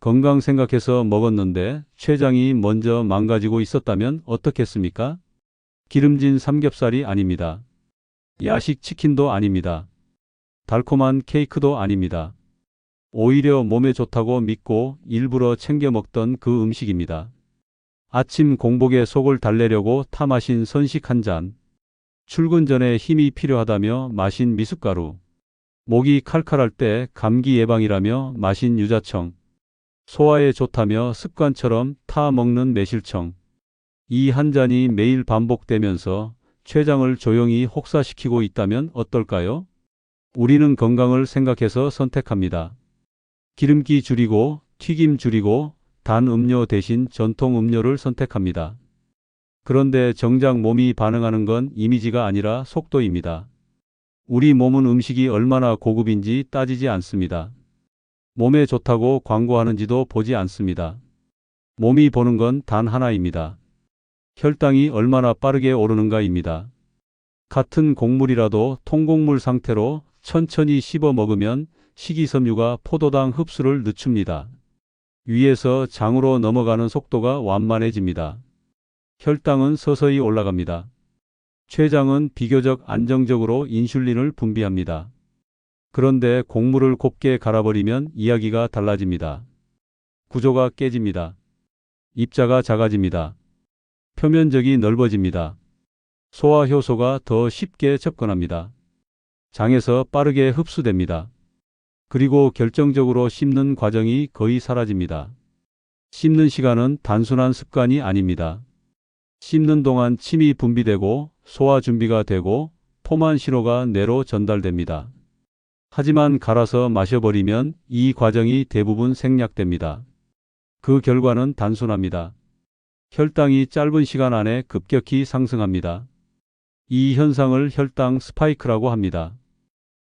건강 생각해서 먹었는데 췌장이 먼저 망가지고 있었다면 어떻겠습니까? 기름진 삼겹살이 아닙니다. 야식 치킨도 아닙니다. 달콤한 케이크도 아닙니다. 오히려 몸에 좋다고 믿고 일부러 챙겨 먹던 그 음식입니다. 아침 공복에 속을 달래려고 타 마신 선식 한 잔. 출근 전에 힘이 필요하다며 마신 미숫가루. 목이 칼칼할 때 감기 예방이라며 마신 유자청. 소화에 좋다며 습관처럼 타 먹는 매실청. 이 한 잔이 매일 반복되면서 췌장을 조용히 혹사시키고 있다면 어떨까요? 우리는 건강을 생각해서 선택합니다. 기름기 줄이고 튀김 줄이고 단 음료 대신 전통 음료를 선택합니다. 그런데 정작 몸이 반응하는 건 이미지가 아니라 속도입니다. 우리 몸은 음식이 얼마나 고급인지 따지지 않습니다. 몸에 좋다고 광고하는지도 보지 않습니다. 몸이 보는 건 단 하나입니다. 혈당이 얼마나 빠르게 오르는가입니다. 같은 곡물이라도 통곡물 상태로 천천히 씹어 먹으면 식이섬유가 포도당 흡수를 늦춥니다. 위에서 장으로 넘어가는 속도가 완만해집니다. 혈당은 서서히 올라갑니다. 췌장은 비교적 안정적으로 인슐린을 분비합니다. 그런데 곡물을 곱게 갈아버리면 이야기가 달라집니다. 구조가 깨집니다. 입자가 작아집니다. 표면적이 넓어집니다. 소화 효소가 더 쉽게 접근합니다. 장에서 빠르게 흡수됩니다. 그리고 결정적으로 씹는 과정이 거의 사라집니다. 씹는 시간은 단순한 습관이 아닙니다. 씹는 동안 침이 분비되고 소화 준비가 되고 포만 신호가 뇌로 전달됩니다. 하지만 갈아서 마셔버리면 이 과정이 대부분 생략됩니다. 그 결과는 단순합니다. 혈당이 짧은 시간 안에 급격히 상승합니다. 이 현상을 혈당 스파이크라고 합니다.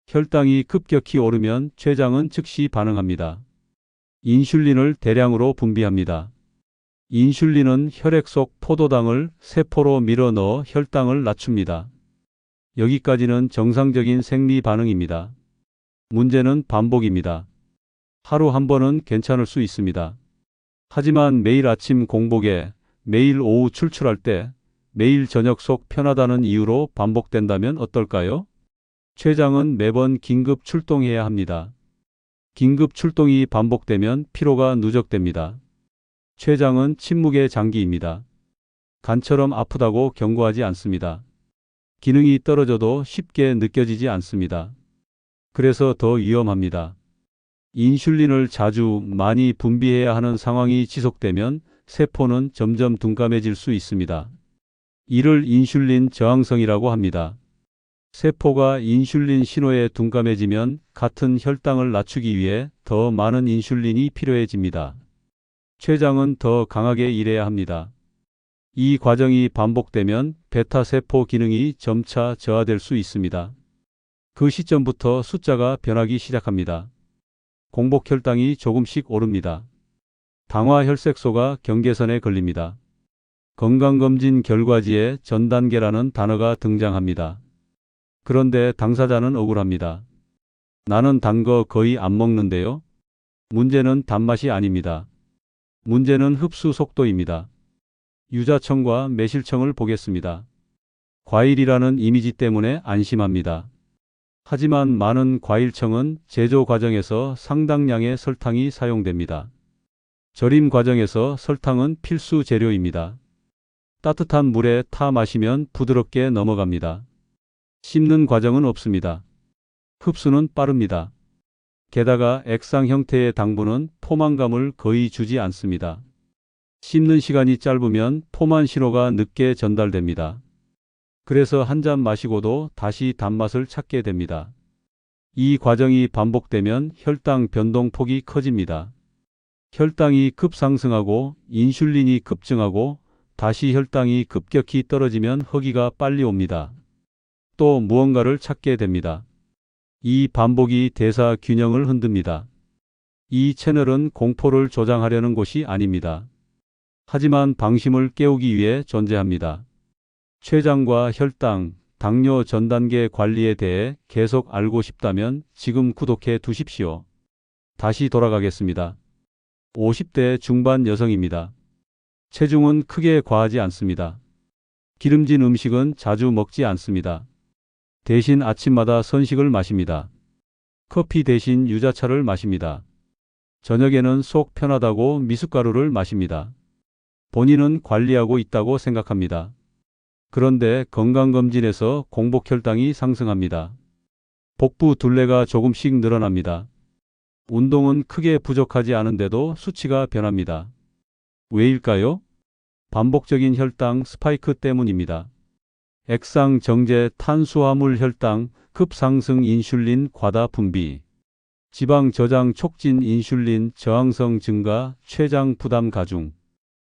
혈당이 급격히 오르면 췌장은 즉시 반응합니다. 인슐린을 대량으로 분비합니다. 인슐린은 혈액 속 포도당을 세포로 밀어 넣어 혈당을 낮춥니다. 여기까지는 정상적인 생리 반응입니다. 문제는 반복입니다. 하루 한 번은 괜찮을 수 있습니다. 하지만 매일 아침 공복에, 매일 오후 출출할 때, 매일 저녁 속 편하다는 이유로 반복된다면 어떨까요? 췌장은 매번 긴급 출동해야 합니다. 긴급 출동이 반복되면 피로가 누적됩니다. 췌장은 침묵의 장기입니다. 간처럼 아프다고 경고하지 않습니다. 기능이 떨어져도 쉽게 느껴지지 않습니다. 그래서 더 위험합니다. 인슐린을 자주 많이 분비해야 하는 상황이 지속되면 세포는 점점 둔감해질 수 있습니다. 이를 인슐린 저항성이라고 합니다. 세포가 인슐린 신호에 둔감해지면 같은 혈당을 낮추기 위해 더 많은 인슐린이 필요해집니다. 췌장은 더 강하게 일해야 합니다. 이 과정이 반복되면 베타 세포 기능이 점차 저하될 수 있습니다. 그 시점부터 숫자가 변하기 시작합니다. 공복 혈당이 조금씩 오릅니다. 당화 혈색소가 경계선에 걸립니다. 건강검진 결과지에 전 단계라는 단어가 등장합니다. 그런데 당사자는 억울합니다. 나는 단 거 거의 안 먹는데요. 문제는 단맛이 아닙니다. 문제는 흡수 속도입니다. 유자청과 매실청을 보겠습니다. 과일이라는 이미지 때문에 안심합니다. 하지만 많은 과일청은 제조 과정에서 상당량의 설탕이 사용됩니다. 절임 과정에서 설탕은 필수 재료입니다. 따뜻한 물에 타 마시면 부드럽게 넘어갑니다. 씹는 과정은 없습니다. 흡수는 빠릅니다. 게다가 액상 형태의 당분은 포만감을 거의 주지 않습니다. 씹는 시간이 짧으면 포만 신호가 늦게 전달됩니다. 그래서 한 잔 마시고도 다시 단맛을 찾게 됩니다. 이 과정이 반복되면 혈당 변동폭이 커집니다. 혈당이 급상승하고 인슐린이 급증하고 다시 혈당이 급격히 떨어지면 허기가 빨리 옵니다. 또 무언가를 찾게 됩니다. 이 반복이 대사 균형을 흔듭니다. 이 채널은 공포를 조장하려는 곳이 아닙니다. 하지만 방심을 깨우기 위해 존재합니다. 췌장과 혈당, 당뇨 전 단계 관리에 대해 계속 알고 싶다면 지금 구독해 두십시오. 다시 돌아가겠습니다. 50대 중반 여성입니다. 체중은 크게 과하지 않습니다. 기름진 음식은 자주 먹지 않습니다. 대신 아침마다 선식을 마십니다. 커피 대신 유자차를 마십니다. 저녁에는 속 편하다고 미숫가루를 마십니다. 본인은 관리하고 있다고 생각합니다. 그런데 건강검진에서 공복혈당이 상승합니다. 복부 둘레가 조금씩 늘어납니다. 운동은 크게 부족하지 않은데도 수치가 변합니다. 왜일까요? 반복적인 혈당 스파이크 때문입니다. 액상 정제 탄수화물 혈당 급상승 인슐린 과다 분비 지방 저장 촉진 인슐린 저항성 증가 췌장 부담 가중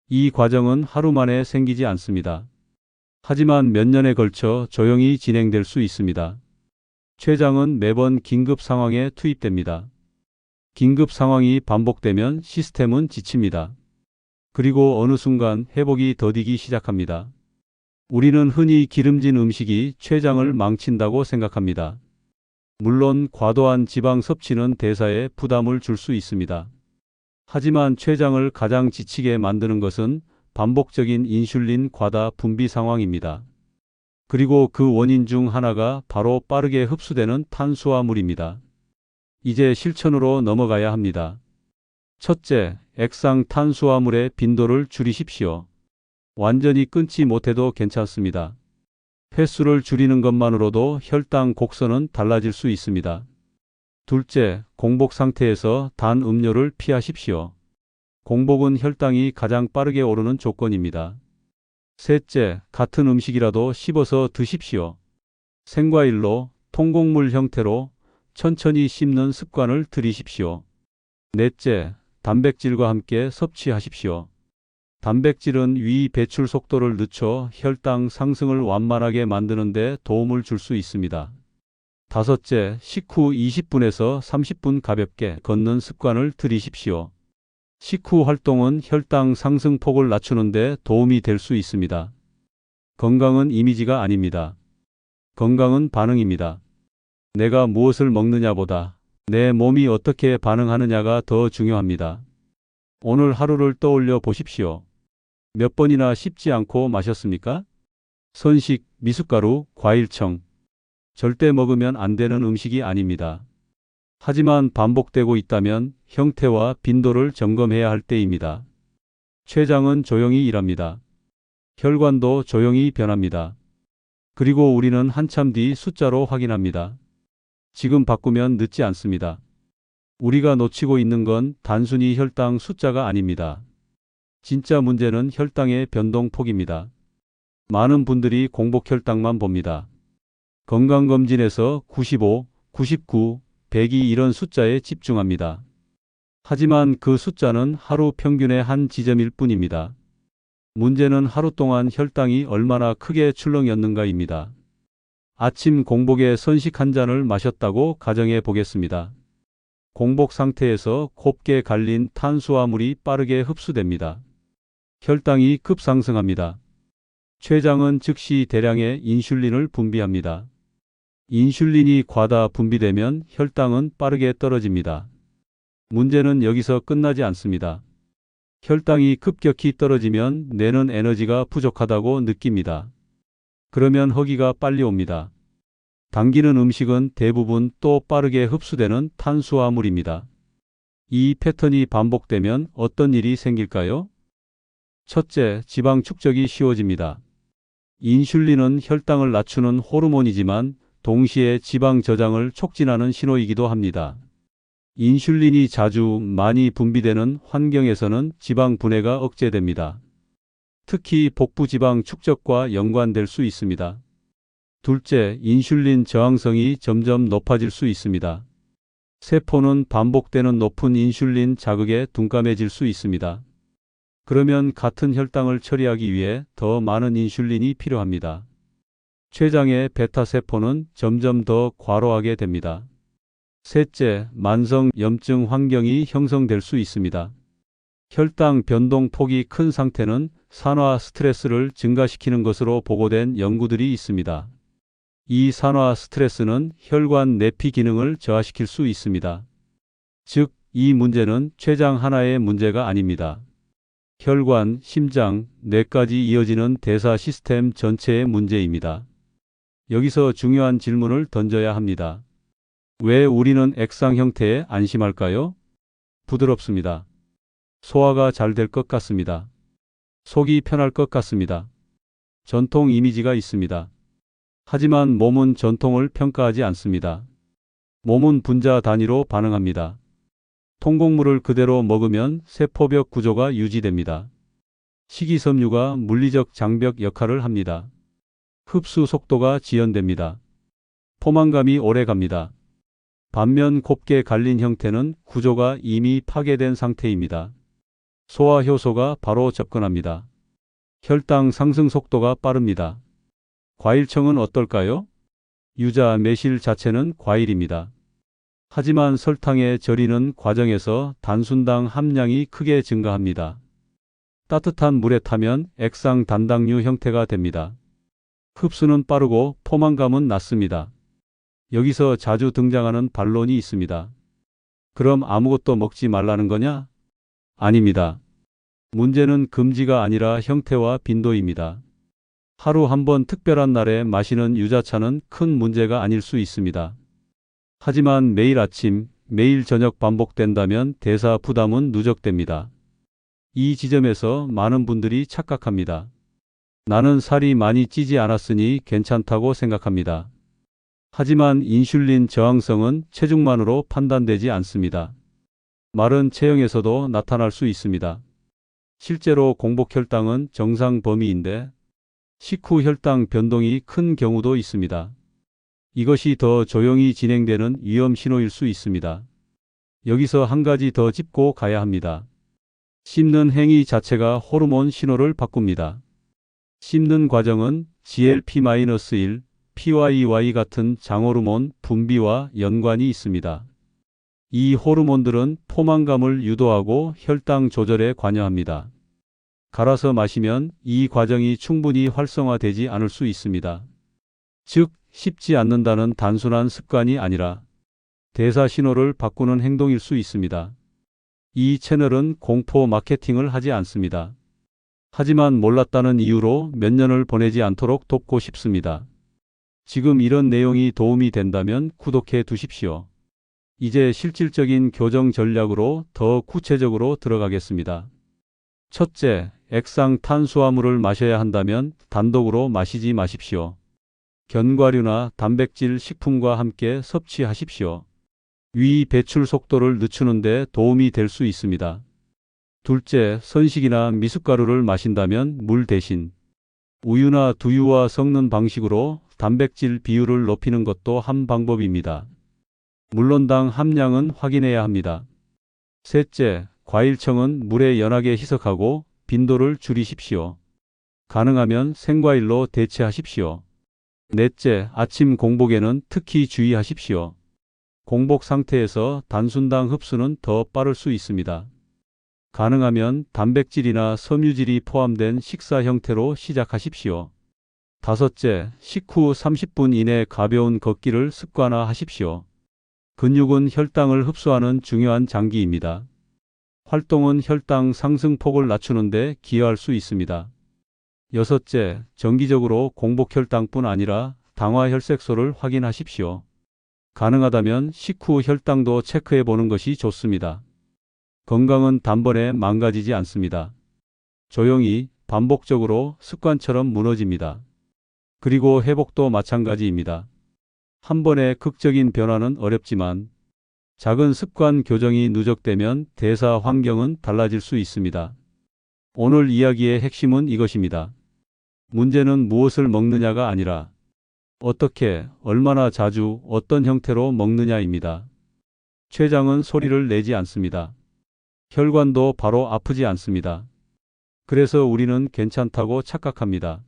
이 과정은 하루 만에 생기지 않습니다. 하지만 몇 년에 걸쳐 조용히 진행될 수 있습니다. 췌장은 매번 긴급 상황에 투입됩니다. 긴급 상황이 반복되면 시스템은 지칩니다. 그리고 어느 순간 회복이 더디기 시작합니다. 우리는 흔히 기름진 음식이 췌장을 망친다고 생각합니다. 물론 과도한 지방 섭취는 대사에 부담을 줄 수 있습니다. 하지만 췌장을 가장 지치게 만드는 것은 반복적인 인슐린 과다 분비 상황입니다. 그리고 그 원인 중 하나가 바로 빠르게 흡수되는 탄수화물입니다. 이제 실천으로 넘어가야 합니다. 첫째, 액상 탄수화물의 빈도를 줄이십시오. 완전히 끊지 못해도 괜찮습니다. 횟수를 줄이는 것만으로도 혈당 곡선은 달라질 수 있습니다. 둘째, 공복 상태에서 단 음료를 피하십시오. 공복은 혈당이 가장 빠르게 오르는 조건입니다. 셋째, 같은 음식이라도 씹어서 드십시오. 생과일로, 통곡물 형태로 천천히 씹는 습관을 들이십시오. 넷째, 단백질과 함께 섭취하십시오. 단백질은 위 배출 속도를 늦춰 혈당 상승을 완만하게 만드는 데 도움을 줄 수 있습니다. 다섯째, 식후 20분에서 30분 가볍게 걷는 습관을 들이십시오. 식후 활동은 혈당 상승 폭을 낮추는 데 도움이 될 수 있습니다. 건강은 이미지가 아닙니다. 건강은 반응입니다. 내가 무엇을 먹느냐보다 내 몸이 어떻게 반응하느냐가 더 중요합니다. 오늘 하루를 떠올려 보십시오. 몇 번이나 씹지 않고 마셨습니까? 선식, 미숫가루, 과일청. 절대 먹으면 안 되는 음식이 아닙니다. 하지만 반복되고 있다면 형태와 빈도를 점검해야 할 때입니다. 췌장은 조용히 일합니다. 혈관도 조용히 변합니다. 그리고 우리는 한참 뒤 숫자로 확인합니다. 지금 바꾸면 늦지 않습니다. 우리가 놓치고 있는 건 단순히 혈당 숫자가 아닙니다. 진짜 문제는 혈당의 변동폭입니다. 많은 분들이 공복 혈당만 봅니다. 건강검진에서 95, 99, 100이 이런 숫자에 집중합니다. 하지만 그 숫자는 하루 평균의 한 지점일 뿐입니다. 문제는 하루 동안 혈당이 얼마나 크게 출렁였는가입니다. 아침 공복에 선식 한 잔을 마셨다고 가정해 보겠습니다. 공복 상태에서 곱게 갈린 탄수화물이 빠르게 흡수됩니다. 혈당이 급상승합니다. 췌장은 즉시 대량의 인슐린을 분비합니다. 인슐린이 과다 분비되면 혈당은 빠르게 떨어집니다. 문제는 여기서 끝나지 않습니다. 혈당이 급격히 떨어지면 뇌는 에너지가 부족하다고 느낍니다. 그러면 허기가 빨리 옵니다. 당기는 음식은 대부분 또 빠르게 흡수되는 탄수화물입니다. 이 패턴이 반복되면 어떤 일이 생길까요? 첫째, 지방 축적이 쉬워집니다. 인슐린은 혈당을 낮추는 호르몬이지만 동시에 지방 저장을 촉진하는 신호이기도 합니다. 인슐린이 자주 많이 분비되는 환경에서는 지방 분해가 억제됩니다. 특히 복부 지방 축적과 연관될 수 있습니다. 둘째, 인슐린 저항성이 점점 높아질 수 있습니다. 세포는 반복되는 높은 인슐린 자극에 둔감해질 수 있습니다. 그러면 같은 혈당을 처리하기 위해 더 많은 인슐린이 필요합니다. 췌장의 베타 세포는 점점 더 과로하게 됩니다. 셋째, 만성 염증 환경이 형성될 수 있습니다. 혈당 변동 폭이 큰 상태는 산화 스트레스를 증가시키는 것으로 보고된 연구들이 있습니다. 이 산화 스트레스는 혈관 내피 기능을 저하시킬 수 있습니다. 즉, 이 문제는 췌장 하나의 문제가 아닙니다. 혈관, 심장, 뇌까지 이어지는 대사 시스템 전체의 문제입니다. 여기서 중요한 질문을 던져야 합니다. 왜 우리는 액상 형태에 안심할까요? 부드럽습니다. 소화가 잘 될 것 같습니다. 속이 편할 것 같습니다. 전통 이미지가 있습니다. 하지만 몸은 전통을 평가하지 않습니다. 몸은 분자 단위로 반응합니다. 통곡물을 그대로 먹으면 세포벽 구조가 유지됩니다. 식이섬유가 물리적 장벽 역할을 합니다. 흡수 속도가 지연됩니다. 포만감이 오래 갑니다. 반면 곱게 갈린 형태는 구조가 이미 파괴된 상태입니다. 소화 효소가 바로 접근합니다. 혈당 상승 속도가 빠릅니다. 과일청은 어떨까요? 유자 매실 자체는 과일입니다. 하지만 설탕에 절이는 과정에서 단순당 함량이 크게 증가합니다. 따뜻한 물에 타면 액상 단당류 형태가 됩니다. 흡수는 빠르고 포만감은 낮습니다. 여기서 자주 등장하는 반론이 있습니다. 그럼 아무것도 먹지 말라는 거냐? 아닙니다. 문제는 금지가 아니라 형태와 빈도입니다. 하루 한 번 특별한 날에 마시는 유자차는 큰 문제가 아닐 수 있습니다. 하지만 매일 아침, 매일 저녁 반복된다면 대사 부담은 누적됩니다. 이 지점에서 많은 분들이 착각합니다. 나는 살이 많이 찌지 않았으니 괜찮다고 생각합니다. 하지만 인슐린 저항성은 체중만으로 판단되지 않습니다. 마른 체형에서도 나타날 수 있습니다. 실제로 공복 혈당은 정상 범위인데 식후 혈당 변동이 큰 경우도 있습니다. 이것이 더 조용히 진행되는 위험 신호일 수 있습니다. 여기서 한 가지 더 짚고 가야 합니다. 씹는 행위 자체가 호르몬 신호를 바꿉니다. 씹는 과정은 GLP-1, PYY 같은 장호르몬 분비와 연관이 있습니다. 이 호르몬들은 포만감을 유도하고 혈당 조절에 관여합니다. 갈아서 마시면 이 과정이 충분히 활성화되지 않을 수 있습니다. 즉, 씹지 않는다는 단순한 습관이 아니라 대사 신호를 바꾸는 행동일 수 있습니다. 이 채널은 공포 마케팅을 하지 않습니다. 하지만 몰랐다는 이유로 몇 년을 보내지 않도록 돕고 싶습니다. 지금 이런 내용이 도움이 된다면 구독해 두십시오. 이제 실질적인 교정 전략으로 더 구체적으로 들어가겠습니다. 첫째, 액상 탄수화물을 마셔야 한다면 단독으로 마시지 마십시오. 견과류나 단백질 식품과 함께 섭취하십시오. 위 배출 속도를 늦추는 데 도움이 될 수 있습니다. 둘째, 선식이나 미숫가루를 마신다면 물 대신 우유나 두유와 섞는 방식으로 단백질 비율을 높이는 것도 한 방법입니다. 물론 당 함량은 확인해야 합니다. 셋째, 과일청은 물에 연하게 희석하고 빈도를 줄이십시오. 가능하면 생과일로 대체하십시오. 넷째, 아침 공복에는 특히 주의하십시오. 공복 상태에서 단순당 흡수는 더 빠를 수 있습니다. 가능하면 단백질이나 섬유질이 포함된 식사 형태로 시작하십시오. 다섯째, 식후 30분 이내 가벼운 걷기를 습관화하십시오. 근육은 혈당을 흡수하는 중요한 장기입니다. 활동은 혈당 상승폭을 낮추는 데 기여할 수 있습니다. 여섯째, 정기적으로 공복 혈당뿐 아니라 당화 혈색소를 확인하십시오. 가능하다면 식후 혈당도 체크해 보는 것이 좋습니다. 건강은 단번에 망가지지 않습니다. 조용히, 반복적으로 습관처럼 무너집니다. 그리고 회복도 마찬가지입니다. 한 번의 극적인 변화는 어렵지만 작은 습관 교정이 누적되면 대사 환경은 달라질 수 있습니다. 오늘 이야기의 핵심은 이것입니다. 문제는 무엇을 먹느냐가 아니라 어떻게, 얼마나 자주, 어떤 형태로 먹느냐입니다. 췌장은 소리를 내지 않습니다. 혈관도 바로 아프지 않습니다. 그래서 우리는 괜찮다고 착각합니다.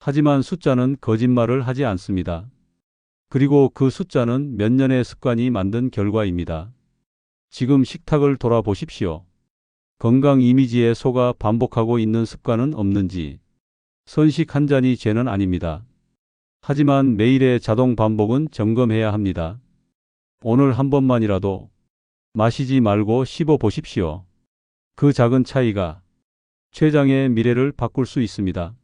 하지만 숫자는 거짓말을 하지 않습니다. 그리고 그 숫자는 몇 년의 습관이 만든 결과입니다. 지금 식탁을 돌아보십시오. 건강 이미지에 속아 반복하고 있는 습관은 없는지. 선식 한 잔이 죄는 아닙니다. 하지만 매일의 자동 반복은 점검해야 합니다. 오늘 한 번만이라도 마시지 말고 씹어 보십시오. 그 작은 차이가 췌장의 미래를 바꿀 수 있습니다.